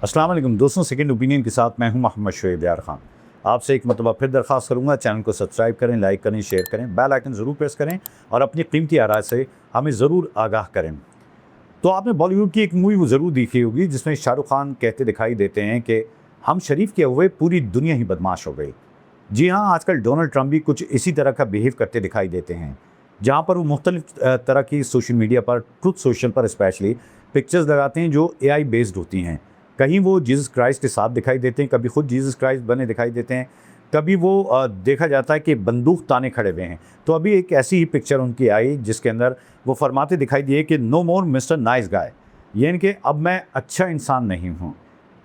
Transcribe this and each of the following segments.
अस्सलाम वालेकुम दोस्तों, सेकंड ओपिनियन के साथ मैं हूं मोहम्मद शोएब यार खान। आपसे एक मरतबा फिर दरख्वास्त करूंगा, चैनल को सब्सक्राइब करें, लाइक करें, शेयर करें, बेल आइकन ज़रूर प्रेस करें और अपनी कीमती आराय से हमें ज़रूर आगाह करें। तो आपने बॉलीवुड की एक मूवी वो ज़रूर देखी होगी जिसमें शाहरुख खान कहते दिखाई देते हैं कि हम शरीफ के हुए पूरी दुनिया ही बदमाश हो गई। जी हाँ, आजकल डोनाल्ड ट्रंप भी कुछ इसी तरह का बिहेव करते दिखाई देते हैं, जहाँ पर वो मुख्तलिफ तरह की सोशल मीडिया पर, ट्रुथ सोशल पर स्पेशली पिक्चर्स लगाते हैं जो एआई बेस्ड होती हैं। कहीं वो जीसस क्राइस्ट के साथ दिखाई देते हैं, कभी खुद जीसस क्राइस्ट बने दिखाई देते हैं, कभी वो देखा जाता है कि बंदूक ताने खड़े हुए हैं। तो अभी एक ऐसी ही पिक्चर उनकी आई जिसके अंदर वो फरमाते दिखाई दिए कि नो मोर मिस्टर नाइस गाय, यानी कि अब मैं अच्छा इंसान नहीं हूँ।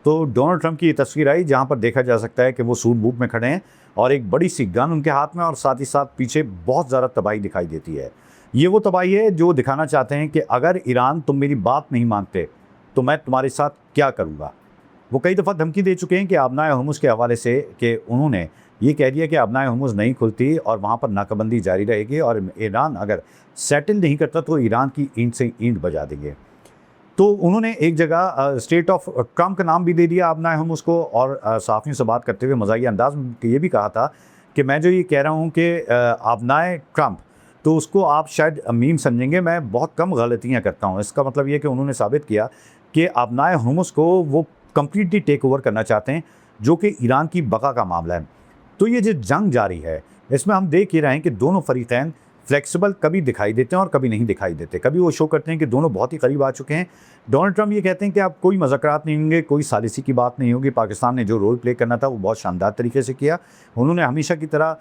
तो डोनाल्ड ट्रंप की ये तस्वीर आई जहाँ पर देखा जा सकता है कि वो सूट बूट में खड़े हैं और एक बड़ी सी गन उनके हाथ में, और साथ ही साथ पीछे बहुत ज़्यादा तबाही दिखाई देती है। ये वो तबाही है जो दिखाना चाहते हैं कि अगर ईरान तुम मेरी बात नहीं मानते तो मैं तुम्हारे साथ क्या करूँगा। वो कई दफ़ा धमकी दे चुके हैं कि आबनाए हुर्मुज़ के हवाले से कि उन्होंने ये कह दिया कि आबनाए हुर्मुज़ नहीं खुलती और वहाँ पर नाकाबंदी जारी रहेगी, और ईरान अगर सेटल नहीं करता तो ईरान की ईंट से ईंट बजा देंगे। तो उन्होंने एक जगह स्टेट ऑफ ट्रंप का नाम भी दे दिया आबनाए हुर्मुज़ को, और सहाफ़ियों से बात करते हुए मज़ाहिया अंदाज़ में ये भी कहा था कि मैं जो ये कह रहा हूँ कि आबनाए ट्रंप, तो उसको आप शायद मीम समझेंगे, मैं बहुत कम गलतियाँ करता हूँ। इसका मतलब ये कि उन्होंने साबित किया कि आबनाए हुर्मुज़ को वो कंप्लीटली टेक ओवर करना चाहते हैं, जो कि ईरान की बका का मामला है। तो ये जो जंग जारी है इसमें हम देख ही रहे हैं कि दोनों फरीकैन फ्लेक्सिबल कभी दिखाई देते हैं और कभी नहीं दिखाई देते। कभी वो शो करते हैं कि दोनों बहुत ही करीब आ चुके हैं। डोनाल्ड ट्रंप ये कहते हैं कि अब कोई मज़ाकरात नहीं होंगे, कोई सालिसी की बात नहीं होगी। पाकिस्तान ने जो रोल प्ले करना था वो बहुत शानदार तरीके से किया। उन्होंने हमेशा की तरह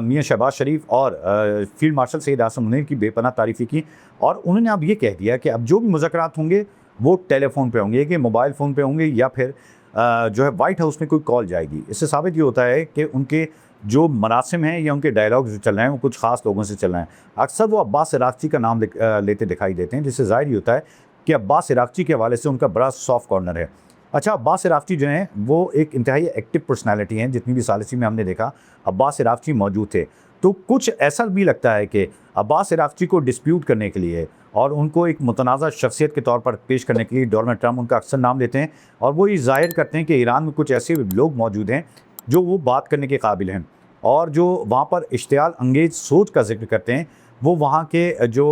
मियाँ शहबाज शरीफ और फील्ड मार्शल सैयद आसिम मुनीर की बेपनाह तारीफ़ी की, और उन्होंने अब ये कह दिया कि अब जो भी मुज़ाकरात होंगे वो टेलीफोन पे होंगे, कि मोबाइल फ़ोन पे होंगे, या फिर जो है वाइट हाउस में कोई कॉल जाएगी। इससे साबित ये होता है कि उनके जो मरासिम हैं या उनके डायलॉग जो चल रहे हैं वो कुछ ख़ास लोगों से चल रहे हैं। अक्सर वो अब्बास इराक़ची का नाम लेते दिखाई देते हैं, जिससे ज़ाहिर ही होता है कि अब्बास इराक़ची के हवाले से उनका बड़ा सॉफ्ट कॉर्नर है। अच्छा, अब्बास इराक़ची जो हैं वो एक इंतहाई एक्टिव पर्सनैलिटी हैं। जितनी भी सालिसी में हमने देखा अब्बास इराक़ची मौजूद थे। तो कुछ ऐसा भी लगता है कि अब्बास इराक़ची को डिस्प्यूट करने के लिए और उनको एक मुतनाज़ा शख्सियत के तौर पर पेश करने के लिए डोनाल्ड ट्रंप उनका अक्सर नाम लेते हैं, और वो ये ज़ाहिर करते हैं कि ईरान में कुछ ऐसे लोग मौजूद हैं जो वो बात करने के काबिल हैं, और जो वहाँ पर इश्तियाल अंगेज सोच का जिक्र करते हैं वो वहाँ के जो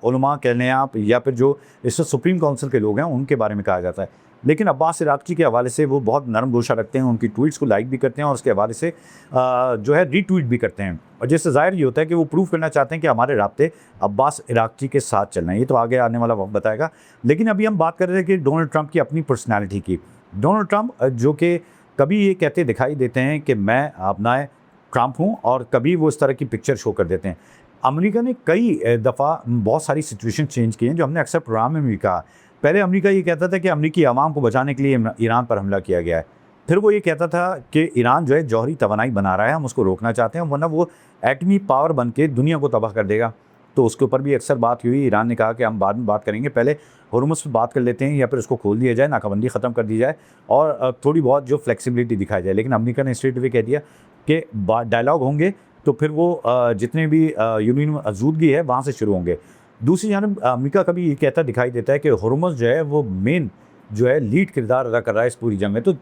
उलमा कह लें आप, या फिर जो इस सुप्रीम काउंसिल के लोग हैं उनके बारे में कहा जाता है। लेकिन अब्बास इराक़ची के हवाले से वो बहुत नरम गोशा रखते हैं, उनकी ट्वीट्स को लाइक भी करते हैं और उसके हवाले से जो है रीट्वीट भी करते हैं, और जिससे ज़ाहिर ये होता है कि वो प्रूव करना चाहते हैं कि हमारे राब्ते अब्बास इराक़ची के साथ चल रहे हैं। ये तो आगे आने वाला वक्त बताएगा। लेकिन अभी हम बात कर रहे थे कि डोनाल्ड ट्रंप की अपनी पर्सनैलिटी की। डोनाल्ड ट्रंप जो कि कभी ये कहते दिखाई देते हैं कि मैं आबनाए ट्रंप हूँ, और कभी वो इस तरह की पिक्चर शो कर देते हैं। अमेरिका ने कई दफ़ा बहुत सारी सिचुएशन चेंज की हैं, जो हमने अक्सर प्रोग्राम में भी कहा। पहले अमेरिका ये कहता था कि अमेरिकी अवाम को बचाने के लिए ईरान पर हमला किया गया है। फिर वो ये कहता था कि ईरान जो है जौहरी तवानाई बना रहा है, हम उसको रोकना चाहते हैं, वरना वो एटमी पावर बन के दुनिया को तबाह कर देगा। तो उसके ऊपर भी अक्सर बात हुई। ईरान ने कहा कि हम बाद में बात करेंगे, पहले हुर्मुज़ पर बात कर लेते हैं, या फिर उसको खोल दिया जाए, नाकाबंदी ख़त्म कर दी जाए और थोड़ी बहुत जो फ्लेक्सिबिलिटी दिखाई जाए। लेकिन अमेरिका ने स्ट्रेट वे कह दिया कि डायलॉग होंगे तो फिर वो जितने भी यूरेनियम में आज़ूदगी है वहाँ से शुरू होंगे। दूसरी जानब अमेरिका का भी ये कहता दिखाई देता है कि हुर्मुज़ जो है वो मेन जो है लीड किरदार अदा कर रहा है इस पूरी जंग में। तो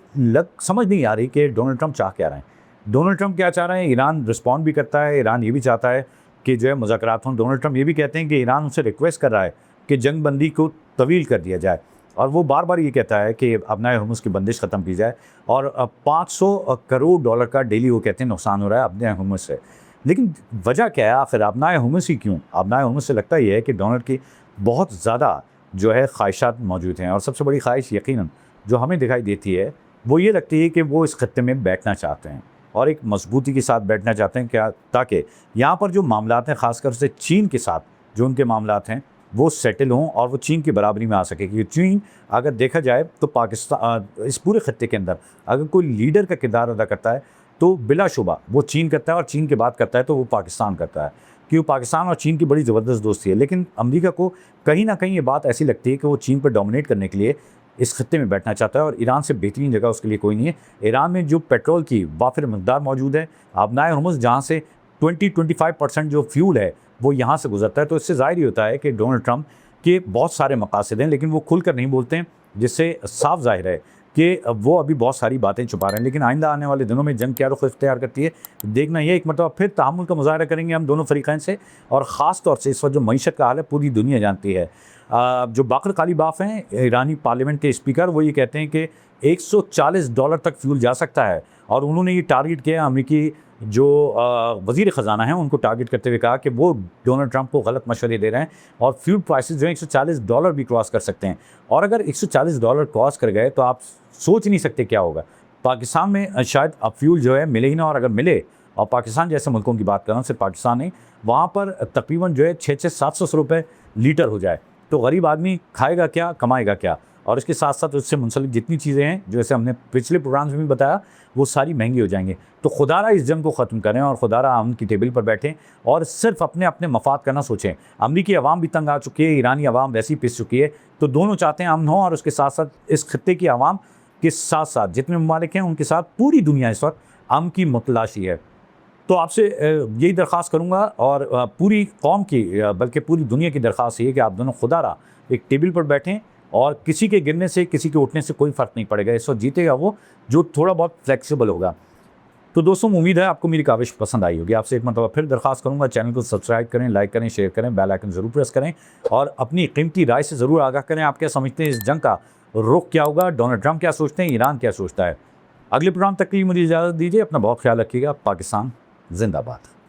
समझ नहीं आ रही कि डोनाल्ड ट्रंप चाह क्या रहे हैं। डोनाल्ड ट्रंप क्या चाह रहे हैं? ईरान रिस्पॉन्ड भी करता है, ईरान ये भी चाहता है कि जो है मुज़ाकरात हों। डोनाल्ड ट्रंप ये भी कहते हैं कि ईरान उनसे रिक्वेस्ट कर रहा है कि जंग बंदी को तवील कर दिया जाए, और वो बार बार ये कहता है कि अपना हुर्मुज़ की बंदिश ख़त्म की जाए। और 500 करोड़ डॉलर का डेली वो कहते हैं नुकसान हो रहा है अपने हुर्मुज़ से। लेकिन वजह क्या है आखिर? अपना हुर्मुज़ ही क्यों? अपना हुर्मुज़ से लगता ये है कि डोनाल्ड की बहुत ज़्यादा जो है ख्वाहिशात मौजूद हैं, और सबसे बड़ी ख्वाहिश यकीनन जो हमें दिखाई देती है वो ये लगती है कि वो इस खत्ते में बैठना चाहते हैं, और एक मजबूती के साथ बैठना चाहते हैं, क्या ताकि यहाँ पर जो मामलात हैं ख़ासकर से चीन के साथ जो उनके मामलात हैं वो सेटल हों और वो चीन की बराबरी में आ सके। क्योंकि चीन अगर देखा जाए तो पाकिस्तान इस पूरे खत्ते के अंदर अगर कोई लीडर का किरदार अदा करता है तो बिलाशुबा वो चीन करता है, और चीन की बात करता है तो वो पाकिस्तान करता है, क्योंकि पाकिस्तान और चीन की बड़ी ज़बरदस्त दोस्ती है। लेकिन अमेरिका को कहीं ना कहीं ये बात ऐसी लगती है कि वो चीन पर डोमिनेट करने के लिए इस खत्ते में बैठना चाहता है, और ईरान से बेहतरीन जगह उसके लिए कोई नहीं है। ईरान में जो पेट्रोल की वाफिर मकदार मौजूद है, आबनाए हुर्मुज़ जहाँ से 20-25% जो फ्यूल है वो यहाँ से गुजरता है। तो इससे ज़ाहिर ही होता है कि डोनाल्ड ट्रंप के बहुत सारे मकासद हैं, लेकिन वो खुल कर नहीं बोलते हैं, जिससे साफ ज़ाहिर है कि वो अभी बहुत सारी बातें छुपा रहे हैं, लेकिन आइंदा आने वाले दिनों में जंग क्या रुख इख्तियार करती है देखना ये एक मरतबा फिर तहम्मुल का मुज़ाहरा करेंगे हम दोनों फ़रीक़ैन से। और ख़ास तौर से इस वक्त जो मईशत का हाल है पूरी दुनिया जानती है। जो बाकर कालीबाफ हैं ईरानी पार्लियामेंट के स्पीकर, वो ये कहते हैं कि $140 तक फ्यूल जा सकता है। और उन्होंने ये टारगेट किया, अमेरिकी जो वज़ीर ख़जाना हैं उनको टारगेट करते हुए कहा कि वो डोनाल्ड ट्रंप को गलत मशवरे दे रहे हैं और फ्यूल प्राइसेस जो हैं $140 भी क्रॉस कर सकते हैं। और अगर $140 क्रॉस कर गए तो आप सोच नहीं सकते क्या होगा। पाकिस्तान में शायद अब फ्यूल जो है मिले ही ना, और अगर मिले, और पाकिस्तान जैसे मुल्कों की बात कर रहा हूँ, सिर्फ पाकिस्तान नहीं, वहाँ पर तकरीबन जो है 600-700 रुपये लीटर हो जाए तो गरीब आदमी खाएगा क्या, कमाएगा क्या। और इसके साथ साथ उससे मुंसलिक जितनी चीज़ें हैं जैसे हमने पिछले प्रोग्राम्स में भी बताया वो सारी महंगी हो जाएंगी। तो खुदारा इस जंग को ख़त्म करें और खुदारा अमन की टेबल पर बैठें और सिर्फ अपने अपने मफाद का ना सोचें। अमरीकी अवाम भी तंग आ चुकी है, ईरानी अवाम वैसी पिस चुकी है, तो दोनों चाहते हैं अमन हो और उसके साथ साथ इस खत्ते की अवाम के साथ साथ जितने ममालिक हैं उनके साथ पूरी दुनिया इस वक्त अमन की मुतलाशी है। तो आपसे यही दरख्वास्त करूँगा और पूरी कौम की बल्कि पूरी दुनिया की दरख्वास्त ये है कि आप दोनों खुदारा एक टेबल पर बैठें और किसी के गिरने से किसी के उठने से कोई फ़र्क नहीं पड़ेगा। इस वक्त जीतेगा वो जो थोड़ा बहुत फ्लेक्सिबल होगा। तो दोस्तों उम्मीद है आपको मेरी काविश पसंद आई होगी। आपसे एक मरतबा फिर दरख्वास्त करूँगा, चैनल को सब्सक्राइब करें, लाइक करें, शेयर करें, बेल आइकन ज़रूर प्रेस करें और अपनी कीमती राय से ज़रूर आगाह करें। आप क्या समझते हैं इस जंग का रुख क्या होगा, डोनाल्ड ट्रंप क्या सोचते हैं, ईरान क्या सोचता है। अगले प्रोग्राम तक के लिए मुझे इजाज़त दीजिए। अपना बहुत ख्याल रखिएगा। पाकिस्तान जिंदाबाद।